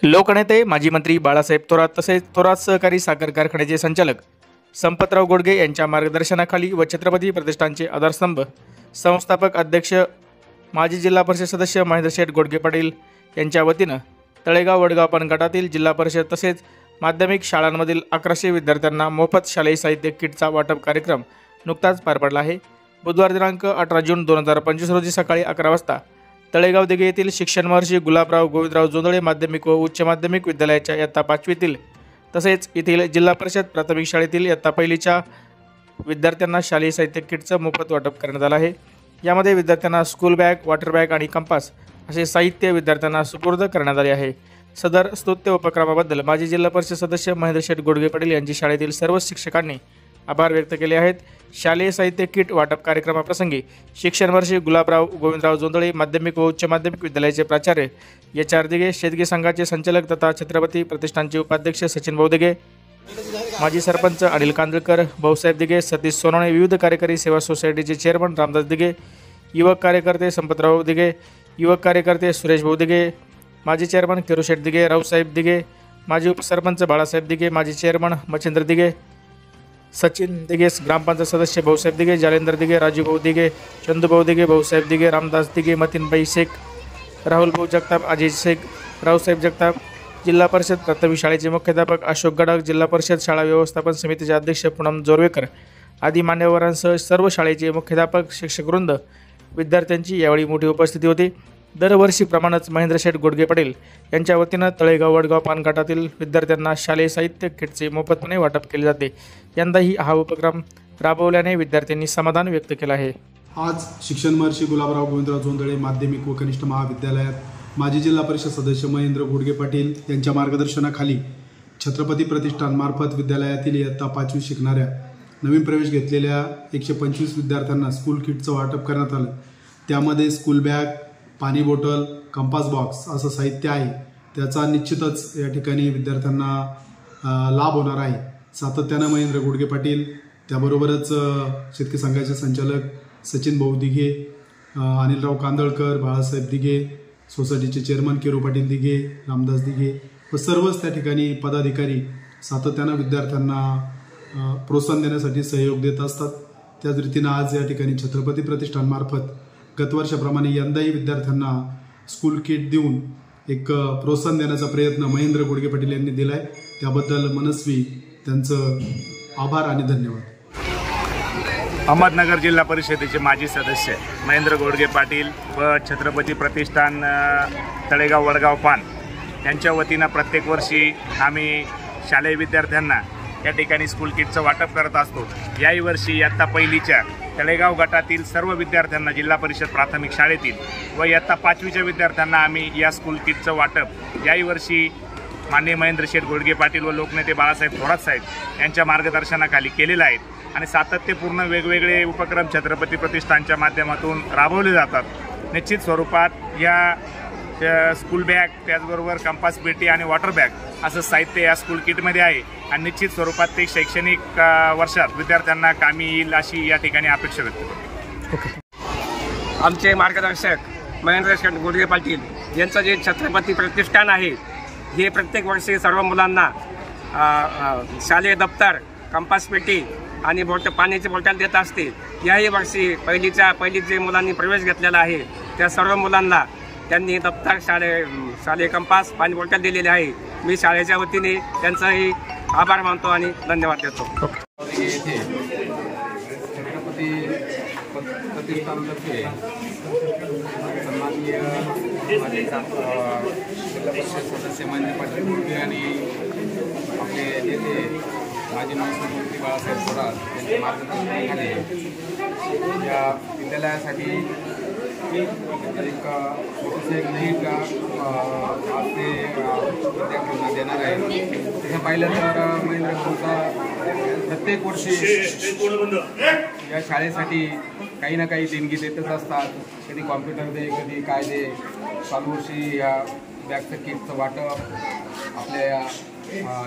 लोकनेते माजी मंत्री बाळासाहेब थोरात तसेच थोरात सहकारी साखर कारखान्याचे संचालक संपतराव गोडगे यांच्या मार्गदर्शनाखाली व छत्रपती प्रतिष्ठानचे आधारस्तंभ संस्थापक अध्यक्ष माजी जिल्हा परिषद सदस्य महेंद्र शेठ गोडगे पाटील यांच्या वतीनं तळेगाव वडगाव पान गटातील जिल्हा परिषद तसेच माध्यमिक शाळांमधील 1100 विद्यार्थ्यांना मोफत शालेय साहित्य किटचा वाटप कार्यक्रम नुकताच पार पडला आहे। बुधवार दिनांक 18 जून 2025 रोजी सकाळी 11 वाजता तळेगाव दिघे येथील शिक्षण महर्षी गुलाबराव गोविंदराव जोंधळे माध्यमिक व उच्च माध्यमिक विद्यालयाच्या इयत्ता 5वीतील तसेच येथील जिल्हा परिषद प्राथमिक शाळेतील इयत्ता 1लीच्या विद्यार्थ्यांना शालेय साहित्य किटचं मोफत वाटप करण्यात आलं आहे। यामध्ये विद्यार्थ्यांना स्कूल बॅग, वॉटर बॅग आणि कंपास असे साहित्य विद्यार्थ्यांना सुपूर्द करण्यात आले आहे। सदर स्तुत्य उपक्रमाबद्दल माजी जिल्हा परिषद सदस्य महेंद्र शेठ गोडगे पाटील यांची शाळेतील सर्व शिक्षकांनी आभार व्यक्त केले आहेत। शालेय साहित्य किट वाटप कार्यक्रमाप्रसंगी शिक्षण महर्षी गुलाबराव गोविंदराव जोंधळे माध्यमिक व उच्च माध्यमिक विद्यालयाचे प्राचार्य HR दिघे, शेतगी संघाचे संचालक तथा छत्रपती प्रतिष्ठानचे उपाध्यक्ष सचिन भाऊ दिघे, माजी सरपंच अनिल कांदळकर, भाऊसाहेब दिघे, सतीश सोनवणे, विविध कार्यकारी सेवा सोसायटीचे चेअरमन रामदास दिघे, युवक कार्यकर्ते संपतराव दिघे, युवक कार्यकर्ते सुरेश भाऊ दिघे, माजी चेअरमन किरोशेठ दिघे, रावसाहेब दिघे, माजी उपसरपंच बाळासाहेब दिघे, माजी चेअरमन मच्छिंद्र दिघे, सचिन दिघे, ग्रामपंचायत सदस्य भाऊसाहेब दिघे, जालेंद्र दिघे, राजू भाऊ दिघे, चंदू भाऊ दिघे, भाऊसाहेब दिघे, रामदास दिघे, मतीनबाई शेख, राहुल भाऊ जगताप, अजय शेख, रावसाहेब जगताप, जिल्हा परिषद प्राथमिक शाळेचे मुख्याध्यापक अशोक गडाख, जिल्हा परिषद शाळा व्यवस्थापन समितीचे अध्यक्ष पूनम जोरवेकर आदी मान्यवरांसह सर्व शाळेचे मुख्याध्यापक, शिक्षकवृंद, विद्यार्थ्यांची यावेळी मोठी उपस्थिती होती। दरवर्षीप्रमाणेच महेंद्र शेठ गोडगे पाटील यांच्या वतीनं तळेगाव वडगाव पान गटातील विद्यार्थ्यांना शालेय साहित्य किटचे मोफतपणे वाटप केले जाते। यंदाही हा उपक्रम राबवल्याने विद्यार्थ्यांनी समाधान व्यक्त केलं आहे। आज शिक्षण महर्षी गुलाबराव गोविंदराव जोंधळे माध्यमिक व कनिष्ठ महाविद्यालयात माजी जिल्हा परिषद सदस्य महेंद्र गोडगे पाटील यांच्या मार्गदर्शनाखाली छत्रपती प्रतिष्ठान मार्फत विद्यालयातील इयत्ता 5वी शिकणाऱ्या नवीन प्रवेश घेतलेल्या 125 विद्यार्थ्यांना स्कूल किटचं वाटप करण्यात आलं। त्यामध्ये स्कूल बॅग, पाणी बॉटल, कंपास बॉक्स असं साहित्य आहे। त्याचा निश्चितच या ठिकाणी विद्यार्थ्यांना लाभ होणार आहे। सातत्यानं महेंद्र गोडगे पाटील, त्याबरोबरच शेतकरी संघाचे संचालक सचिन भाऊ दिघे, अनिलराव कांदळकर, बाळासाहेब दिघे, सोसायटीचे चेअरमन किरो पाटील दिघे, रामदास दिघे व सर्वच त्या ठिकाणी पदाधिकारी सातत्यानं विद्यार्थ्यांना प्रोत्साहन देण्यासाठी सहयोग देत असतात। त्याच रीतीनं आज या ठिकाणी छत्रपती प्रतिष्ठानमार्फत गतवर्षाप्रमाणे यंदाही विद्यार्थ्यांना स्कूल किट देऊन एक प्रोत्साहन देण्याचा प्रयत्न महेंद्र गोडगे पाटील यांनी दिला आहे। त्याबद्दल मनस्वी त्यांचं आभार आणि धन्यवाद। अहमदनगर जिल्हा परिषदेचे माजी सदस्य महेंद्र गोडगे पाटील व छत्रपती प्रतिष्ठान तळेगाव वडगाव पान यांच्या वतीनं प्रत्येक वर्षी आम्ही शालेय विद्यार्थ्यांना या ठिकाणी स्कूल किटचं वाटप करत असतो। याही वर्षी इयत्ता 1लीच्या तळेगाव गटातील सर्व विद्यार्थ्यांना जिल्हा परिषद प्राथमिक शाळेतील व इयत्ता 5वीच्या विद्यार्थ्यांना आम्ही या स्कूल किटचं वाटप याही वर्षी माननीय महेंद्र शेठ गोडगे पाटील व लोकनेते बाळासाहेब थोरात साहेब यांच्या मार्गदर्शनाखाली केलेलं आहे आणि सातत्यपूर्ण वेगवेगळे उपक्रम छत्रपती प्रतिष्ठानच्या माध्यमातून राबवले जातात। निश्चित स्वरूपात या स्कूल बॅग, त्याचबरोबर कंपास पेटी आणि वॉटर बॅग असं साहित्य या स्कूल किटमध्ये आहे आणि निश्चित स्वरूपात ते शैक्षणिक वर्षात विद्यार्थ्यांना कामी येईल अशी या ठिकाणी अपेक्षा व्यक्त करतो। आमचे मार्गदर्शक महेंद्र शेठ गोडगे पाटील यांचं जे छत्रपती प्रतिष्ठान आहे हे प्रत्येक वर्षी सर्व मुलांना शालेय दप्तर, कंपास पेटी आणि पाण्याची बॉटल देत असते। याही वर्षी पहिलीत जे मुलांनी प्रवेश घेतलेला आहे त्या सर्व मुलांना त्यांनी दप्तर, शालेय कंपास, पाणी बॉटल दिलेले आहे। मी शाळेच्या वतीने त्यांचाही आभार मानतो आणि धन्यवाद देतो। छत्रपती प्रतिष्ठानतर्फे सन्माननीय माजी जिल्हा परिषद सदस्य महेंद्र पाटील गोडगे आणि आपले नेते माजी मंत्री बाळासाहेब थोरात यांच्या मार्गदर्शनाखाली या विद्यालयासाठी एक छोटीशी भेट आज ते विद्यार्थ्यांना देणार आहे। तसं पाहिलं तर महेंद्र भाऊचा प्रत्येक वर्षी या शाळेसाठी काही ना काही देणगी देतच असतात। कधी कॉम्प्युटर दे, कधी काय दे। चालू वर्षी या बॅगचं किटचं वाटप आपल्या या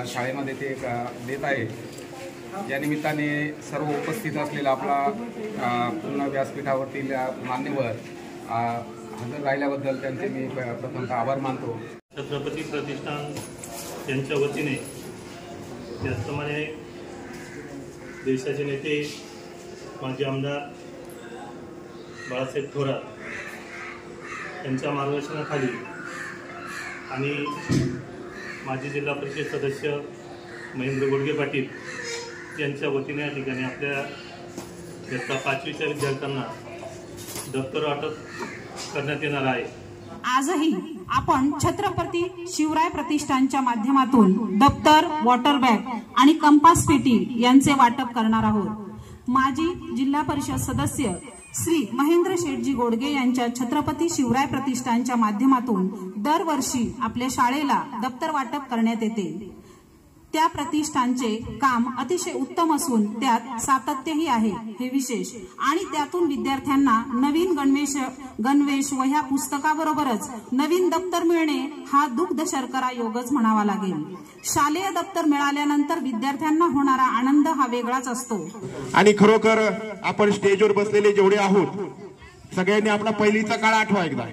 शाळेमध्ये ते देत आहे। या निमित्ताने सर्व उपस्थित असलेला आपला पूर्ण व्यासपीठावरतील मान्यवर हजर राहिल्याबद्दल त्यांचे मी प्रथमतः आभार मानतो। छत्रपती प्रतिष्ठान यांच्या वतीने त्याचप्रमाणे देशाचे नेते माजी आमदार बाळासाहेब थोरात यांच्या मार्गदर्शनाखाली आणि माजी जिल्हा परिषद सदस्य महेंद्र गोडगे पाटील यांच्या वतीने या ठिकाणी आपल्या इयत्ता 5वीच्या विद्यार्थ्यांना दप्तर वाटप करण्यात येणार आहे। आजही आपण छत्रपती शिवराय प्रतिष्ठानच्या माध्यमातून दप्तर, वॉटर बॅग आणि कंपास पेटी यांचे वाटप करणार आहोत। माजी जिल्हा परिषद सदस्य श्री महेंद्र शेठजी गोडगे यांच्या छत्रपती शिवराय प्रतिष्ठानच्या माध्यमातून दरवर्षी आपल्या शाळेला दप्तर वाटप करण्यात येते। त्या प्रतिष्ठानचे काम अतिशय उत्तम असून त्यात सातत्यही आहे हे विशेष आणि त्यातून विद्यार्थ्यांना नवीन गणवेश व ह्या पुस्तकाबरोबरच नवीन दप्तर मिळणे हा दुग्ध शर्करा योगच म्हणावा लागेल। शालेय दप्तर मिळाल्यानंतर विद्यार्थ्यांना होणारा आनंद हा वेगळाच असतो। आणि खरोखर आपण स्टेजवर बसलेले जेवढे आहोत सगळ्यांनी आपला पहिलीचा काळ आठवा एकदा।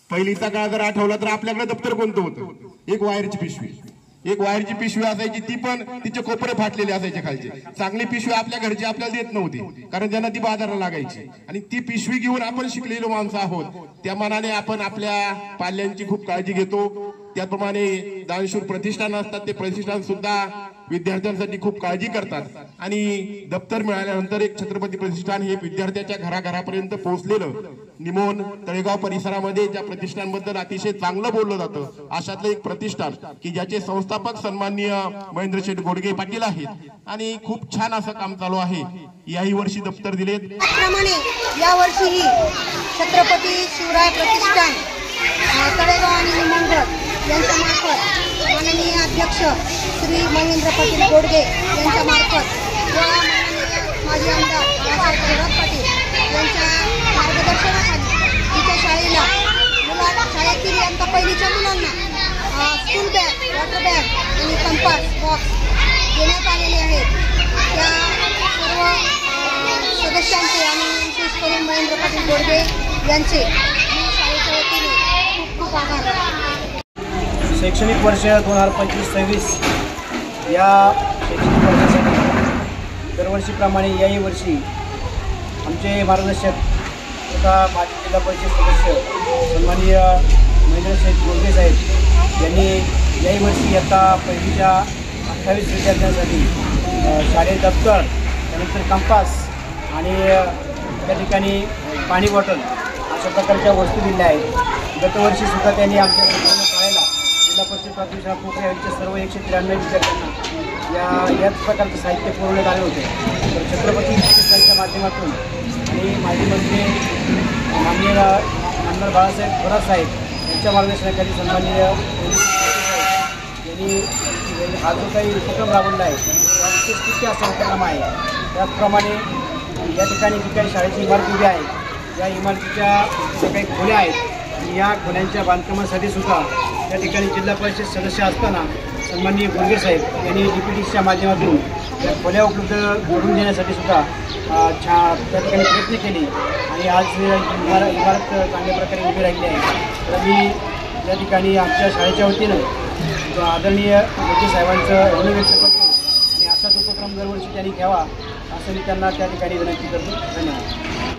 पहिलीचा काळ जर आठवला तर आपल्याकडे दप्तर कोणतं होतं? एक वायरची पिशवी असायची, ती पण तिचे कोपरे फाटलेले असायचे खालचे। चांगली पिशवी आपल्या घरची आपल्याला देत नव्हती कारण त्यांना ती बाजाराला लागायची आणि ती पिशवी घेऊन आपण शिकलेलो माणसं आहोत। त्या मानाने आपण आपल्या पाल्यांची खूप काळजी घेतो। त्याप्रमाणे दानशूर प्रतिष्ठान असतात, ते प्रतिष्ठान सुद्धा विद्यार्थ्यांसाठी खूप काळजी करतात आणि दप्तर मिळाल्यानंतर एक छत्रपती प्रतिष्ठान हे विद्यार्थ्याच्या घराघरापर्यंत पोहोचलेलं निमोन तळेगाव परिसरामध्ये त्या प्रतिष्ठानबद्दल अतिशय चांगलं बोललं जातं। अशातलं एक प्रतिष्ठान की ज्याचे संस्थापक सन्माननीय महेंद्र शेठ गोडगे पाटील आहेत आणि खूप छान असं काम चालू आहे। याही वर्षी दप्तर दिलेत। त्याप्रमाणे यावर्षीही छत्रपती शिवराय प्रतिष्ठान तळेगाव आणि निमोनगड यांच्या मार्फत माननीय अध्यक्ष श्री महेंद्र पाटील गोडगे यांच्या मार्फत व माजी आमदार बाळासाहेब थोरात पाटील यांच्या मार्गदर्शनाखाली तिच्या शाळेला शाळेतील यांच्या पहिलीच्या मुलांना स्कूल बॅग, वॉटर बॅग आणि कंपास बॉक्स देण्यात आलेले आहेत। त्या सर्व सदस्यांचे आणि विशेष करून महेंद्र पाटील गोडगे यांचे शाळेच्या वतीने खूप खूप आभार। शैक्षणिक वर्ष 2025-26 या शैक्षणिक वर्षासाठी दरवर्षीप्रमाणे याही वर्षी आमचे मार्गदर्शक तथा माजी जिल्हा परिषद सदस्य सन्माननीय महेंद्र शेठ गोडगे साहेब यांनी याही वर्षी इयत्ता 1वीच्या 28 विद्यार्थ्यांसाठी शालेय दप्तर, त्यानंतर कंपास आणि त्या ठिकाणी पाणी बॉटल अशा प्रकारच्या वस्तू दिल्या आहेत। गतवर्षीसुद्धा त्यांनी आमच्या शाळेला जिल्हा परिषद प्राथमिक शाळा पोखरे यांच्या सर्व 193 विद्यार्थ्यांना याच प्रकारचं साहित्य पुरवण्यात आले होते। तर छत्रपती प्रतिष्ठानच्या माध्यमातून आणि माजी मंत्री माननीय आमदार बाळासाहेब थोरात साहेब यांच्या मार्गदर्शनाखाली सन्माननीय यांनी हा जो काही उपक्रम राबवला आहे हा विशेष असा उपक्रम आहे। त्याचप्रमाणे या ठिकाणी जी काही शाळेची इमारत उभी आहे या इमारतीच्या ज्या काही खोल्या आहेत या खोल्यांच्या बांधकामासाठी सुद्धा त्या ठिकाणी जिल्हा परिषद सदस्य असताना सन्माननीय गोडगे साहेब यांनी DPTच्या माध्यमातून त्या खोल्या उपलब्ध करून देण्यासाठी सुद्धा त्या ठिकाणी प्रयत्न केले आणि आज इमारत चांगल्या प्रकारे उभी राहिली आहे। तर मी त्या ठिकाणी आमच्या शाळेच्या वतीनं आदरणीय गोडगे साहेबांचं ऋण व्यक्त करतो आणि असाच उपक्रम दरवर्षी त्यांनी घ्यावा असं मी त्यांना त्या ठिकाणी विनंती करतो। धन्यवाद।